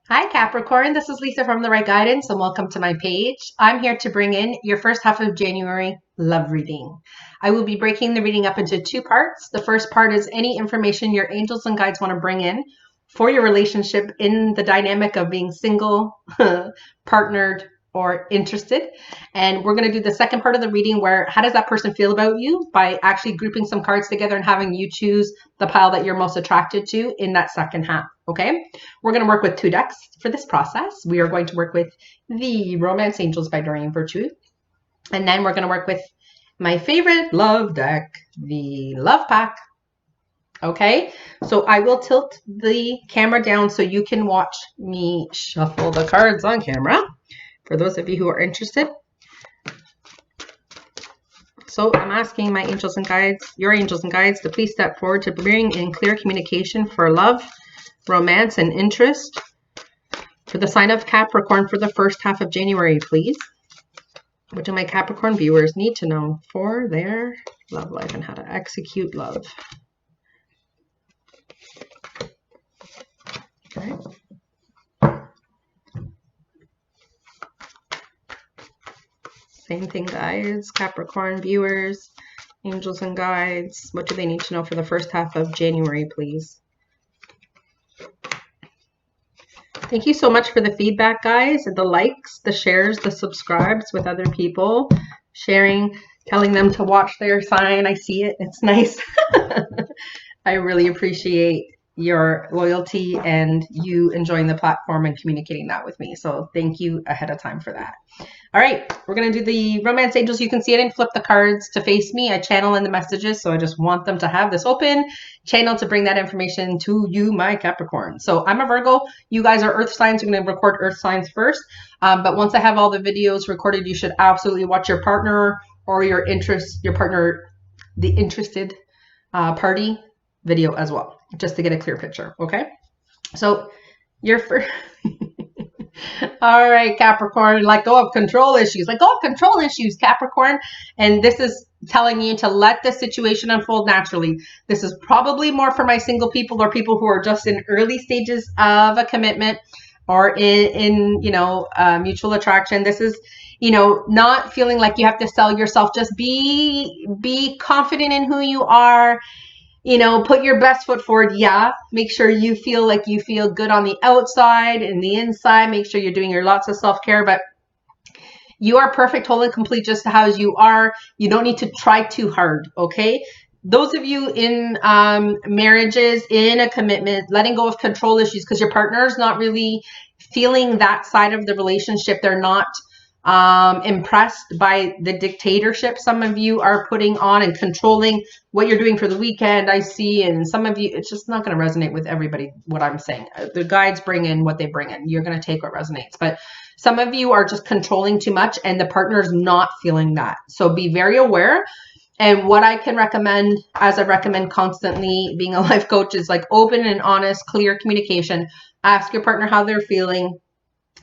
Hi Capricorn, this is Lisa from the Wright Guidance and welcome to my page. I'm here to bring in your first half of January love reading. I will be breaking the reading up into two parts. The first part is any information your angels and guides want to bring in for your relationship in the dynamic of being single, partnered, or interested. And we're going to do the second part of the reading where how does that person feel about you by actually grouping some cards together and having you choose the pile that you're most attracted to in that second half. Okay, we're going to work with two decks for this process. We are going to work with the Romance Angels by Doreen Virtue. And then we're going to work with my favorite love deck, the Love Pack. Okay, so I will tilt the camera down so you can watch me shuffle the cards on camera for those of you who are interested. So I'm asking my angels and guides, your angels and guides, to please step forward to bring in clear communication for love, romance, and interest for the sign of Capricorn for the first half of January, please. What do my Capricorn viewers need to know for their love life and how to execute love? Okay. Same thing, guys. Capricorn viewers, angels and guides, what do they need to know for the first half of January, please? Thank you so much for the feedback, guys, the likes, the shares, the subscribes with other people, sharing, telling them to watch their sign. I see it. It's nice. I really appreciate your loyalty and you enjoying the platform and communicating that with me. So thank you ahead of time for that. All right, we're going to do the Romance Angels. You can see I didn't flip the cards to face me. I channel in the messages, so I just want them to have this open channel to bring that information to you, my Capricorn. So I'm a Virgo. You guys are Earth signs. We're going to record Earth signs first. But once I have all the videos recorded, you should absolutely watch your partner or your partner, the interested party video as well, just to get a clear picture, okay? So your first... All right, Capricorn, let go of control issues. Let go of control issues, Capricorn. And this is telling you to let the situation unfold naturally. This is probably more for my single people or people who are just in early stages of a commitment or in mutual attraction. This is, not feeling like you have to sell yourself. Just be confident in who you are. Put your best foot forward. Yeah. Make sure you feel like you feel good on the outside and the inside. Make sure you're doing your lots of self-care, but you are perfect, whole and complete just as you are. You don't need to try too hard. Okay. Those of you in marriages, in a commitment, letting go of control issues because your partner is not really feeling that side of the relationship. They're not impressed by the dictatorship some of you are putting on and controlling what you're doing for the weekend, I see. And some of you, it's just not going to resonate with everybody, what I'm saying. The guides bring in what they bring in. You're going to take what resonates. But some of you are just controlling too much and the partner's not feeling that. So be very aware. And what I can recommend, as I recommend constantly being a life coach, is like open and honest, clear communication. Ask your partner how they're feeling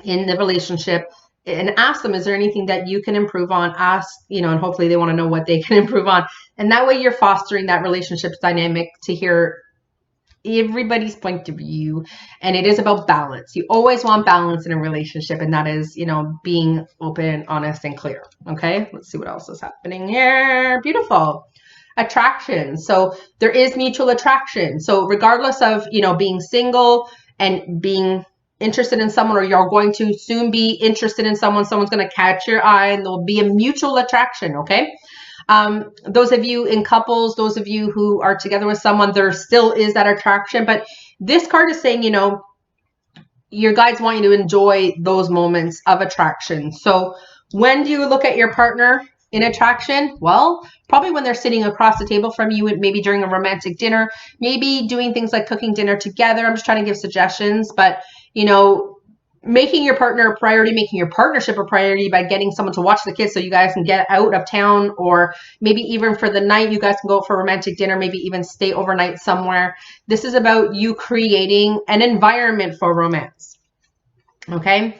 in the relationship. And ask them, is there anything that you can improve on? Ask, and hopefully they want to know what they can improve on. And that way you're fostering that relationship dynamic to hear everybody's point of view. And it is about balance. You always want balance in a relationship. And that is, being open, honest, and clear. Okay, let's see what else is happening here. Beautiful. Attraction. So there is mutual attraction. So regardless of, being single and being interested in someone, or you're going to soon be interested in someone's going to catch your eye and there'll be a mutual attraction. Okay. Those of you in couples, those of you who are together with someone, there still is that attraction. But this card is saying, your guides want you to enjoy those moments of attraction. So when do you look at your partner in attraction? Well, probably when they're sitting across the table from you, maybe during a romantic dinner, maybe doing things like cooking dinner together. I'm just trying to give suggestions, but making your partner a priority, making your partnership a priority by getting someone to watch the kids so you guys can get out of town, or maybe even for the night, you guys can go for a romantic dinner, maybe even stay overnight somewhere. This is about you creating an environment for romance. Okay.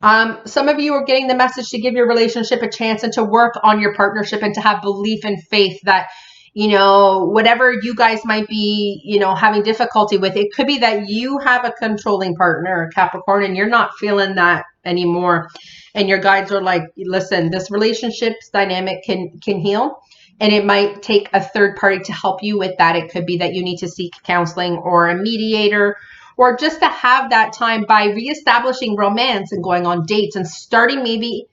Some of you are getting the message to give your relationship a chance and to work on your partnership and to have belief and faith that you know, whatever you guys might be, you know, having difficulty with. It could be that you have a controlling partner, Capricorn, and you're not feeling that anymore. And your guides are like, listen, this relationship's dynamic can heal. And it might take a third party to help you with that. It could be that you need to seek counseling or a mediator, or just to have that time by reestablishing romance and going on dates and starting maybe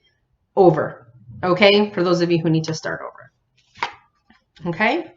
over. Okay. For those of you who need to start over. Okay.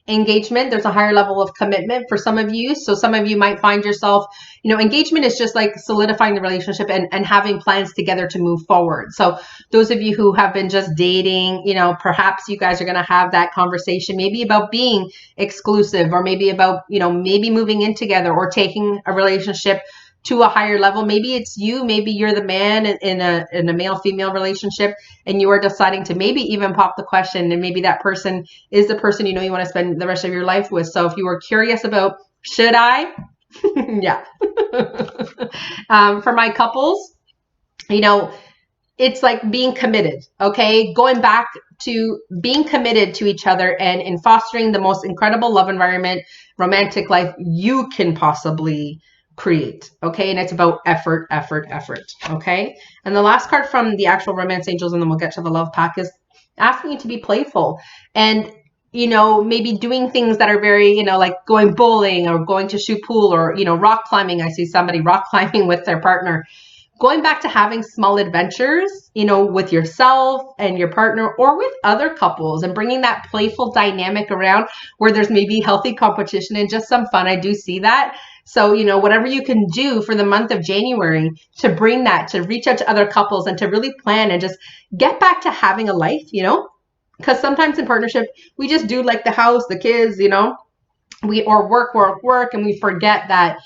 Engagement, there's a higher level of commitment for some of you. So some of you might find yourself, you know, engagement is just like solidifying the relationship and having plans together to move forward. So those of you who have been just dating, you know, perhaps you guys are going to have that conversation, maybe about being exclusive, or maybe about, you know, maybe moving in together or taking a relationship to a higher level. Maybe it's you, maybe you're the man in a male-female relationship, and you are deciding to maybe even pop the question, and maybe that person is the person you know you want to spend the rest of your life with. So if you were curious about, should I? Yeah. For my couples, you know, it's like being committed, okay? Going back to being committed to each other and in fostering the most incredible love environment, romantic life you can possibly create, okay? And it's about effort, okay? And the last card from the actual romance angels, and then we'll get to the love pack, is asking you to be playful and, you know, maybe doing things that are very, you know, like going bowling or going to shoot pool, or, you know, rock climbing. I see somebody rock climbing with their partner. Going back to having small adventures, you know, with yourself and your partner, or with other couples, and bringing that playful dynamic around where there's maybe healthy competition and just some fun. I do see that. So, you know, whatever you can do for the month of January to bring that, to reach out to other couples and to really plan and just get back to having a life, you know, because sometimes in partnership, we just do like the house, the kids, you know, or work, and we forget that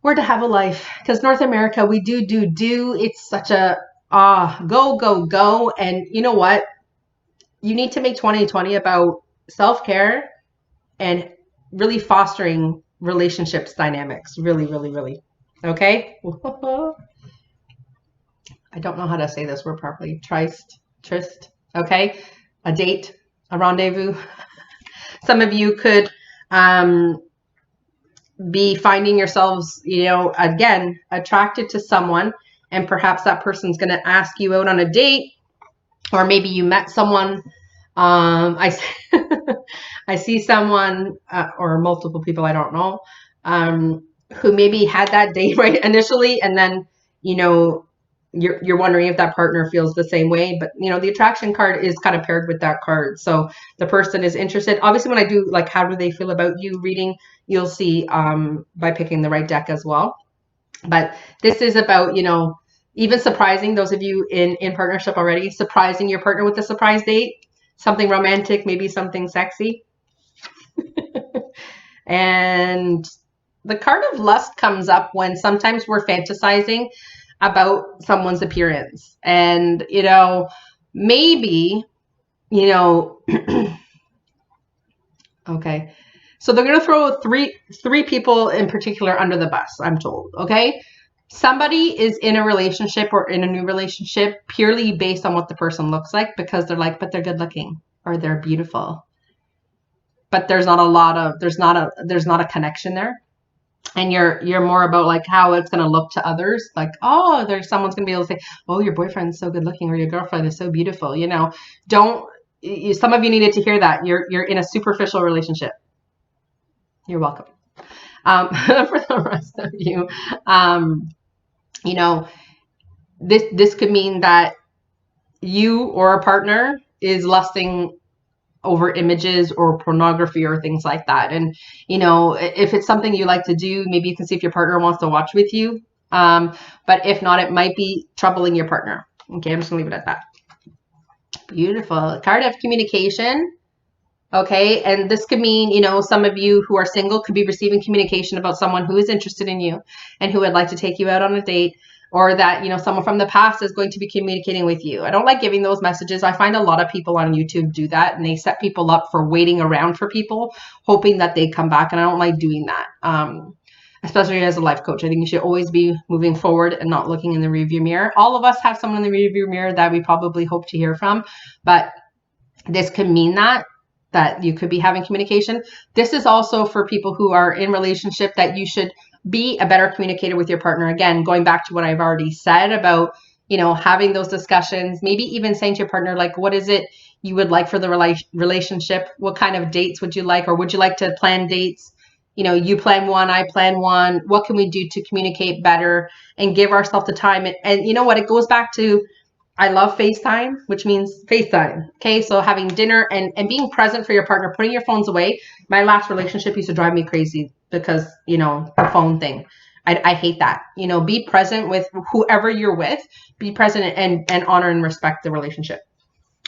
we're to have a life. Because North America, we do. It's such a go. And you know what? You need to make 2020 about self-care and really fostering relationships dynamics. Really. Okay? I don't know how to say this word properly. Tryst. Okay? A date, a rendezvous. Some of you could be finding yourselves, you know, again, attracted to someone, and perhaps that person's going to ask you out on a date, or maybe you met someone. I see someone or multiple people, I don't know, who maybe had that date right initially, and then, you know, you're wondering if that partner feels the same way. But, you know, the attraction card is kind of paired with that card. So the person is interested. Obviously, when I do like how do they feel about you reading, you'll see by picking the right deck as well. But this is about, you know, even surprising those of you in partnership already, surprising your partner with a surprise date, something romantic, maybe something sexy. And the card of lust comes up when sometimes we're fantasizing about someone's appearance, and, you know, maybe, you know, okay, so they're going to throw three people in particular under the bus, I'm told. Okay, somebody is in a relationship or in a new relationship purely based on what the person looks like, because they're like, but they're good looking or they're beautiful, but there's not a connection there. And you're more about like how it's going to look to others. Like, oh, someone's going to be able to say, oh, your boyfriend's so good looking, or your girlfriend is so beautiful. You know, some of you needed to hear that. You're in a superficial relationship. You're welcome. For the rest of you, you know, this could mean that you or a partner is lusting over images or pornography or things like that. And, you know, if it's something you like to do, maybe you can see if your partner wants to watch with you. But if not, it might be troubling your partner. Okay, I'm just gonna leave it at that. Beautiful. Card of communication. Okay, and this could mean, you know, some of you who are single could be receiving communication about someone who is interested in you and who would like to take you out on a date, or that, you know, someone from the past is going to be communicating with you. I don't like giving those messages. I find a lot of people on YouTube do that, and they set people up for waiting around for people, hoping that they come back. And I don't like doing that, especially as a life coach. I think you should always be moving forward and not looking in the rearview mirror. All of us have someone in the rearview mirror that we probably hope to hear from, but this could mean that that you could be having communication. This is also for people who are in relationship that you should be a better communicator with your partner. Again, going back to what I've already said about, you know, having those discussions, maybe even saying to your partner, like, what is it you would like for the relationship? What kind of dates would you like? Or would you like to plan dates? You know, you plan one, I plan one. What can we do to communicate better and give ourselves the time? And you know what? It goes back to, I love FaceTime, which means FaceTime. Okay. So having dinner and being present for your partner, putting your phones away. My last relationship used to drive me crazy because, you know, the phone thing. I hate that. You know, be present with whoever you're with, be present and honor and respect the relationship.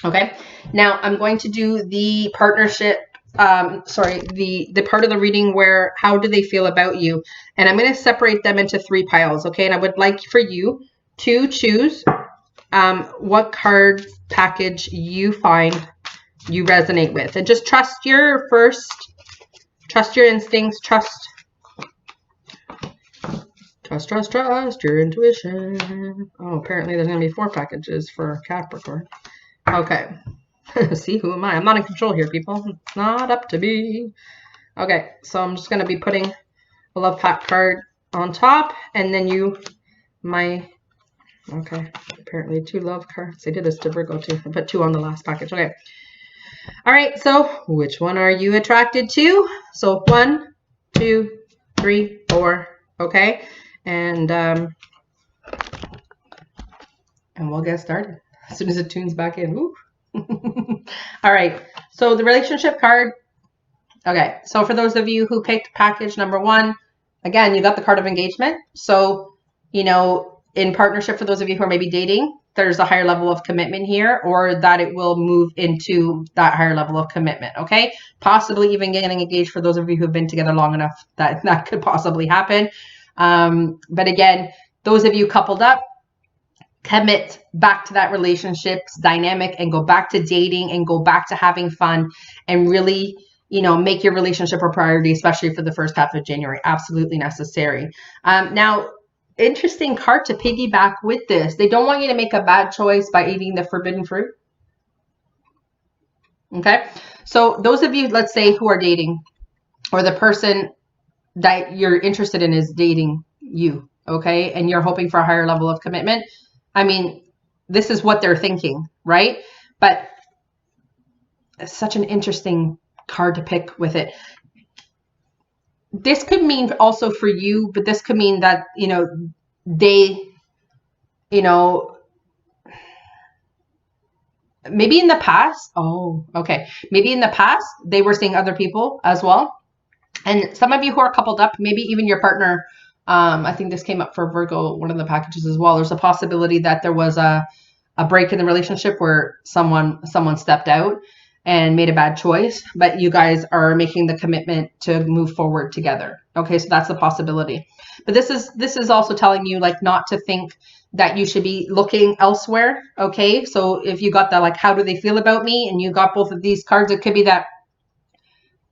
Okay. Now I'm going to do the partnership, the part of the reading where, how do they feel about you? And I'm going to separate them into 3 piles. Okay. And I would like for you to choose what card package you find you resonate with, and just trust your instincts, trust your intuition. Oh, apparently there's going to be 4 packages for Capricorn. Okay. See, who am I? I'm not in control here, people. It's not up to me. Okay, so I'm just going to be putting a love pack card on top, and then okay, apparently 2 love cards. I did this to Virgo too. I put 2 on the last package. Okay. All right, so which one are you attracted to? So 1, 2, 3, 4. Okay. And we'll get started as soon as it tunes back in. Woo. All right. So the relationship card. Okay. So for those of you who picked package number 1, again, you got the card of engagement. So, you know, in partnership, for those of you who are maybe dating, there's a higher level of commitment here, or that it will move into that higher level of commitment. Okay. Possibly even getting engaged for those of you who have been together long enough that could possibly happen. But again, those of you coupled up, commit back to that relationship's dynamic and go back to dating and go back to having fun and really, you know, make your relationship a priority, especially for the first half of January. Absolutely necessary. Now, interesting card to piggyback with this. They don't want you to make a bad choice by eating the forbidden fruit. Okay. So those of you, let's say, who are dating, or the person that you're interested in is dating you, okay, and you're hoping for a higher level of commitment. I mean, this is what they're thinking, right? But it's such an interesting card to pick with it. This could mean also for you, but this could mean that, you know, they, you know, maybe in the past, maybe in the past they were seeing other people as well. And some of you who are coupled up, maybe even your partner, I think this came up for Virgo, one of the packages as well. There's a possibility that there was a break in the relationship where someone stepped out and made a bad choice, but you guys are making the commitment to move forward together. Okay, so that's a possibility. But this is also telling you, like, not to think that you should be looking elsewhere. Okay, so if you got that, like, how do they feel about me, and you got both of these cards, it could be that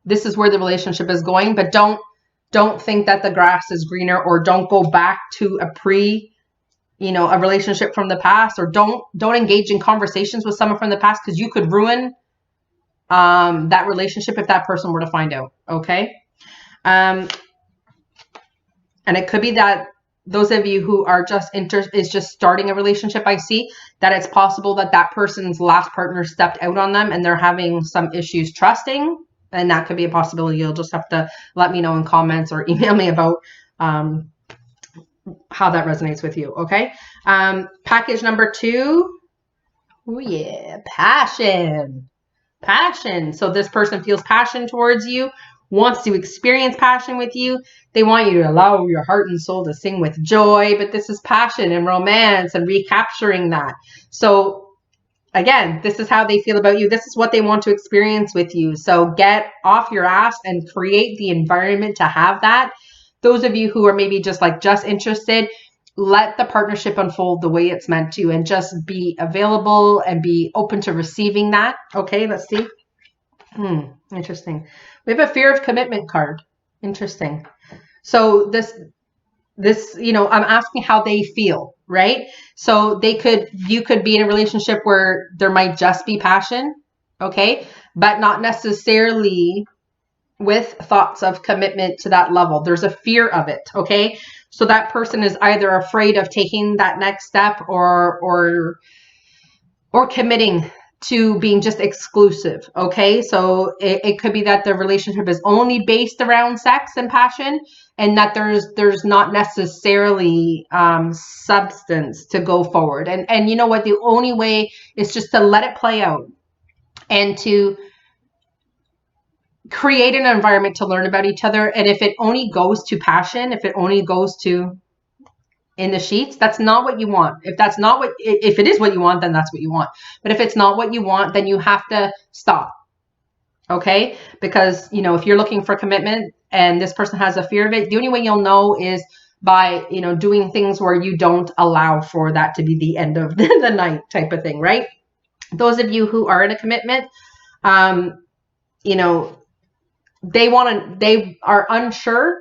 this is where the relationship is going, but don't think that the grass is greener, or don't go back to a relationship from the past, or don't engage in conversations with someone from the past, because you could ruin that relationship if that person were to find out. Okay. And it could be that those of you who are just starting a relationship, I see that it's possible that that person's last partner stepped out on them and they're having some issues trusting. And that could be a possibility. You'll just have to let me know in comments or email me about how that resonates with you. Okay. Package number 2. Oh yeah. Passion. So this person feels passion towards you, wants to experience passion with you. They want you to allow your heart and soul to sing with joy, but this is passion and romance and recapturing that. So again, this is how they feel about you. This is what they want to experience with you. So get off your ass and create the environment to have that. Those of you who are maybe just interested, let the partnership unfold the way it's meant to, and just be available and be open to receiving that. Okay, let's see. Interesting. We have a fear of commitment card. Interesting. So this, I'm asking how they feel, right? So you could be in a relationship where there might just be passion. Okay. but not necessarily with thoughts of commitment to that level. There's a fear of it, okay? So that person is either afraid of taking that next step or committing to being just exclusive, okay? So it could be that the relationship is only based around sex and passion, and that there's not necessarily substance to go forward. And you know what? The only way is just to let it play out and to create an environment to learn about each other. And if it only goes to passion, if it only goes to in the sheets, that's not what you want. If it is what you want, then that's what you want. But if it's not what you want, then you have to stop. Okay? Because, you know, if you're looking for commitment and this person has a fear of it, the only way you'll know is by, you know, doing things where you don't allow for that to be the end of the night type of thing, right? Those of you who are in a commitment, you know, they are unsure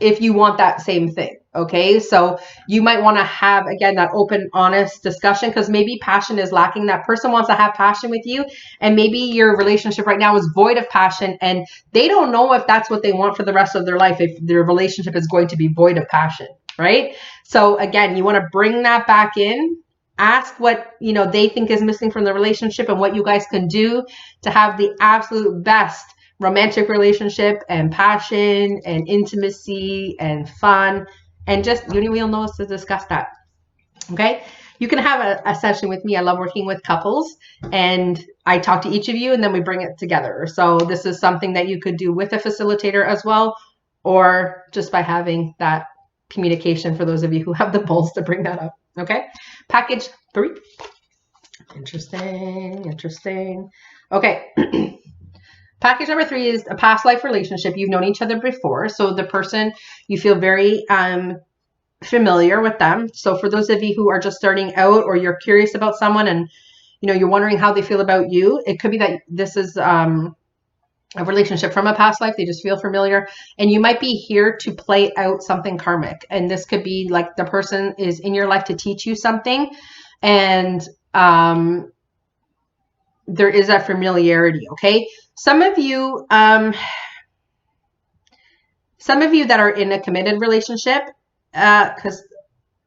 if you want that same thing. Okay. So you might want to have, again, that open, honest discussion, because maybe passion is lacking. That person wants to have passion with you, and maybe your relationship right now is void of passion, and they don't know if that's what they want for the rest of their life, if their relationship is going to be void of passion, right? So again, you want to bring that back in, ask what, you know, they think is missing from the relationship and what you guys can do to have the absolute best romantic relationship and passion and intimacy and fun, and just you will know us to discuss that. Okay, you can have a session with me. I love working with couples, and I talk to each of you and then we bring it together. So this is something that you could do with a facilitator as well, or just by having that communication for those of you who have the balls to bring that up. Okay, package 3. Interesting. Okay. Package number 3 is a past life relationship. You've known each other before. So the person, you feel very familiar with them. So for those of you who are just starting out, or you're curious about someone and, you know, you're wondering how they feel about you, it could be that this is a relationship from a past life. They just feel familiar, and you might be here to play out something karmic. And this could be like the person is in your life to teach you something, and there is that familiarity. Okay. Some of you that are in a committed relationship, because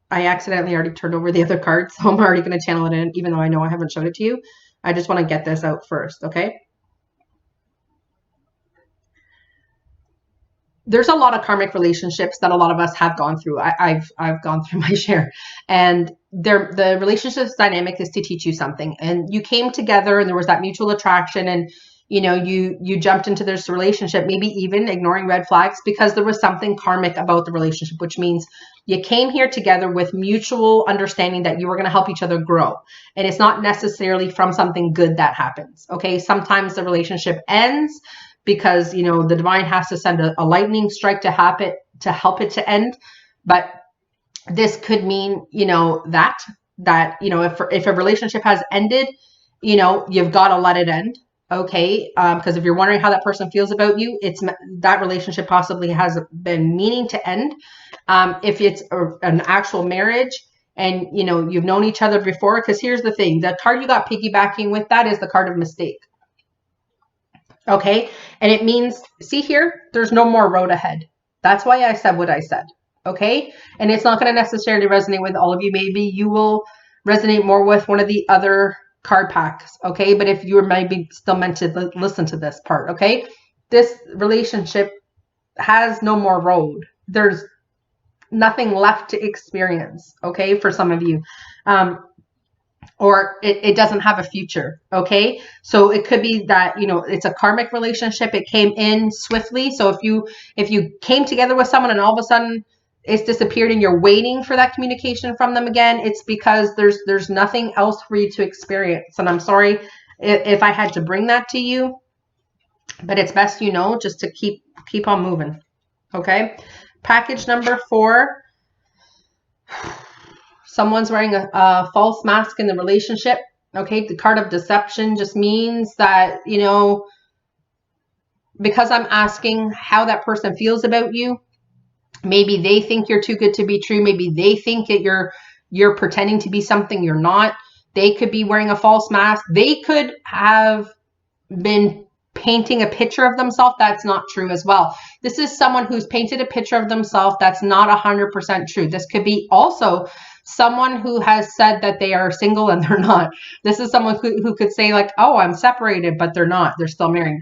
I accidentally already turned over the other card, so I'm already going to channel it in, even though I know I haven't showed it to you. I just want to get this out first. Okay. There's a lot of karmic relationships that a lot of us have gone through. I've gone through my share, and the relationship's dynamic is to teach you something. And you came together, and there was that mutual attraction, and you know, you jumped into this relationship, maybe even ignoring red flags because there was something karmic about the relationship, which means you came here together with mutual understanding that you were going to help each other grow. And it's not necessarily from something good that happens. Okay. Sometimes the relationship ends because, you know, the divine has to send a lightning strike to help it to end. But this could mean, you know, that, you know, if a relationship has ended, you know, you've got to let it end. Okay. Because if you're wondering how that person feels about you, it's that relationship possibly has been meaning to end. If it's an actual marriage and, you know, you've known each other before, because here's the thing, the card you got piggybacking with that is the card of mistake. Okay. And it means, see here, there's no more road ahead. That's why I said what I said. Okay. And it's not going to necessarily resonate with all of you. Maybe you will resonate more with one of the other card packs. Okay. But if you're maybe still meant to listen to this part, okay, this relationship has no more road. There's nothing left to experience. Okay. For some of you, or it doesn't have a future. Okay. So it could be that, you know, it's a karmic relationship. It came in swiftly. So if you came together with someone and all of a sudden it's disappeared and you're waiting for that communication from them again, it's because there's nothing else for you to experience. And I'm sorry if I had to bring that to you, but it's best, you know, just to keep on moving. Okay. Package number 4. Someone's wearing a false mask in the relationship. Okay. The card of deception just means that, you know, because I'm asking how that person feels about you, maybe they think you're too good to be true. Maybe they think that you're pretending to be something you're not. They could be wearing a false mask. They could have been painting a picture of themselves that's not true as well. This is someone who's painted a picture of themselves that's not 100% true. This could be also someone who has said that they are single and they're not. This is someone who could say like, oh, I'm separated, but they're not. They're still married.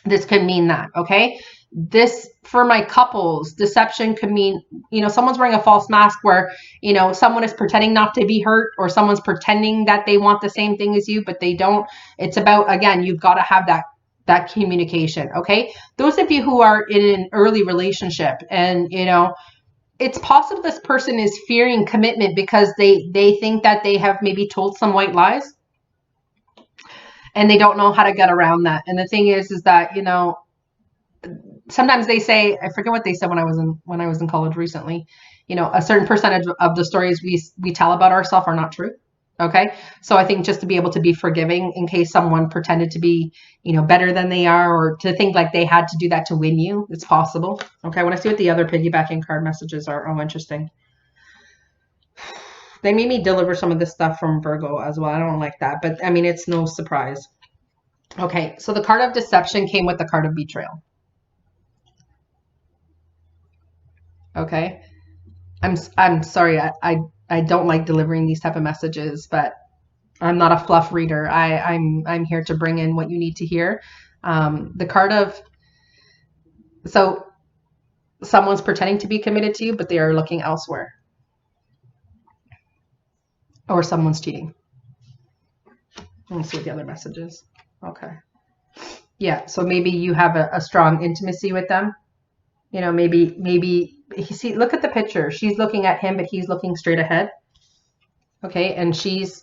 This could mean that, okay? This, for my couples, deception could mean, someone's wearing a false mask where, someone is pretending not to be hurt, or someone's pretending that they want the same thing as you, but they don't. It's about, again, you've got to have that communication, okay? Those of you who are in an early relationship and, it's possible this person is fearing commitment because they think that they have maybe told some white lies and they don't know how to get around that. And the thing is that, sometimes they say, I forget what they said when I was in college recently, a certain percentage of the stories we tell about ourselves are not true. Okay. So I think just to be able to be forgiving in case someone pretended to be, better than they are, or to think like they had to do that to win you, it's possible. Okay. I want to see what the other piggybacking card messages are. Oh, interesting. They made me deliver some of this stuff from Virgo as well. I don't like that, but I mean, it's no surprise. Okay. So the card of deception came with the card of betrayal. Okay. I'm sorry. I don't like delivering these type of messages, but I'm not a fluff reader. I'm here to bring in what you need to hear. The card of, so someone's pretending to be committed to you, but they are looking elsewhere. Or someone's cheating. Let's see what the other message is. Okay. Yeah. So maybe you have a strong intimacy with them. Maybe see, look at the picture. She's looking at him, but he's looking straight ahead. Okay. And she's,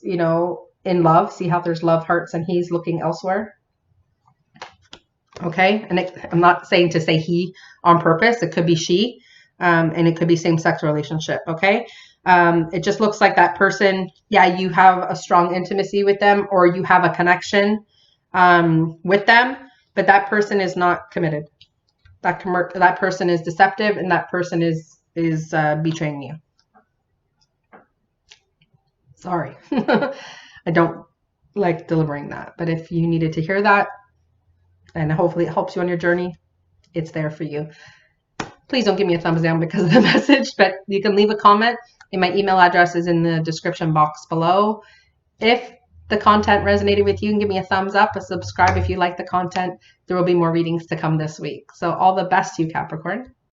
in love. See how there's love hearts and he's looking elsewhere. Okay. And I'm not saying to say he on purpose. It could be she, and it could be same-sex relationship. Okay. It just looks like that person, yeah, you have a strong intimacy with them, or you have a connection, with them, but that person is not committed. That person is deceptive, and that person is betraying you. Sorry. I don't like delivering that, but if you needed to hear that, and hopefully it helps you on your journey, it's there for you. Please don't give me a thumbs down because of the message, but you can leave a comment, and my email address is in the description box below. If the content resonated with you, and give me a thumbs up, a subscribe if you like the content. There will be more readings to come this week. So all the best to you, Capricorn.